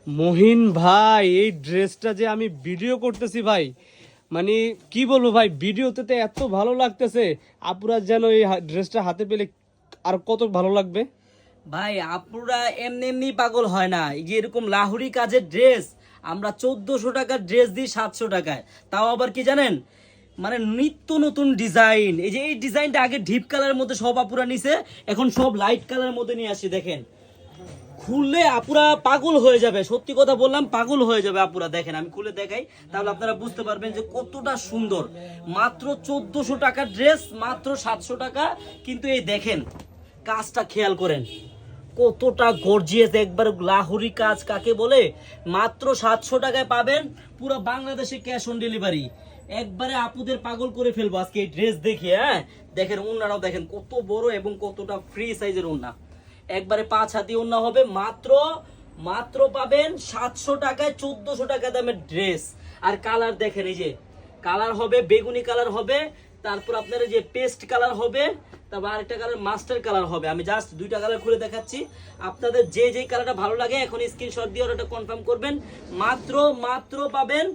মহিন ভাই, এই ড্রেসটা যে আমি ভিডিও করতেছি ভাই, মানে কি বলবো ভাই, ভিডিওতে তো এত ভালো লাগতেছে। আপুরা যেন এই ড্রেসটা হাতে পেলে আর কত ভালো লাগবে। ভাই আপুরা এমনি এমনি পাগল হয় না। এই যে এরকম লাহুরি কাজের ড্রেস আমরা 1400 টাকার ড্রেস দিই 700 টাকায়, তাও আবার কি জানেন, মানে নিত্য নতুন ডিজাইন। এই যে এই ডিজাইনটা আগে ডিপ কালারের মধ্যে সব আপুরা নিছে, এখন সব লাইট কালারের মধ্যে নিয়ে আসি। দেখেন, খুললে আপুরা পাগল হয়ে যাবে, সত্যি কথা বললাম, পাগল হয়ে যাবে আপুরা। দেখেন আমি খুলে দেখাই, তাহলে আপনারা বুঝতে পারবেন যে কতটা সুন্দর। মাত্র 1400 টাকার ড্রেস, মাত্র 700 টাকা। কিন্তু এই দেখেন কাজটা খেয়াল করেন, কতটা গর্জিয়াস, একবার লাহুরি কাজ কাকে বলে। মাত্র 700 টাকায় পাবেন, পুরো বাংলাদেশে ক্যাশ অন ডেলিভারি। একবারে আপুদের পাগল করে ফেলবো আজকে এই ড্রেস দেখে। হ্যাঁ দেখেন ওড়নাটাও দেখেন কত বড় এবং কতটা ফ্রি সাইজের ওড়না, একবারে 5 হাতি ওড়না হবে। মাত্র মাত্র পাবেন 700 টাকায় 1400 টাকা দামের ড্রেস। আর কালার দেখেন, এই যে কালার হবে বেগুনি কালার হবে, তারপর আপনার এই যে পেস্ট কালার হবে, তারপর আরেকটা কালার মাস্টার কালার হবে। আমি জাস্ট দুইটা কালার খুলে দেখাচ্ছি, আপনাদের যে যে কালারটা ভালো লাগে এখন স্ক্রিনশট দিয়ে ওটা কনফার্ম করবেন। মাত্র মাত্র পাবেন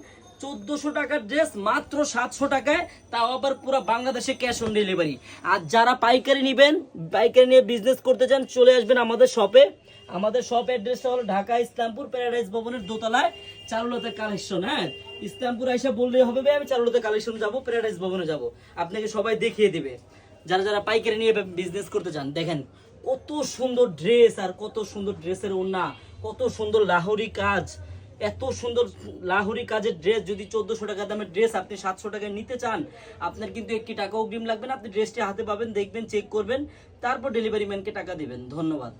1400 টাকার ড্রেস মাত্র 700 টাকায়, তাও আবার পুরো বাংলাদেশে ক্যাশ অন ডেলিভারি। আর যারা পাইকারি নেবেন, পাইকারি নিয়ে বিজনেস করতে চান, চলে আসবেন আমাদের শপে। আমাদের শপ অ্যাড্রেসটা হলো ঢাকা ইসলামপুর প্যারাডাইস ভবনের দোতলায়, চারুলতা কালেকশন। হ্যাঁ, ইসলামপুর আইসা বললেই হবে ভাই আমি চারুলতা কালেকশন যাব, প্যারাডাইস ভবনে যাব, আপনাকে সবাই দেখিয়ে দিবে। যারা যারা পাইকারি নিয়ে বিজনেস করতে চান, দেখেন কত সুন্দর ড্রেস, আর কত সুন্দর ড্রেসের ওড়না, কত সুন্দর লাহোরি কাজ। এত সুন্দর লাহোরি কাজের ড্রেস যদি 1400 টাকা দামের ড্রেস আপনি 700 টাকায় নিতে চান, আপনার কিন্তু 1 টাকা অগ্রিম লাগবে না। আপনি ড্রেসটি হাতে পাবেন, দেখবেন, চেক করবেন, তারপর ডেলিভারি ম্যানকে টাকা দিবেন। ধন্যবাদ।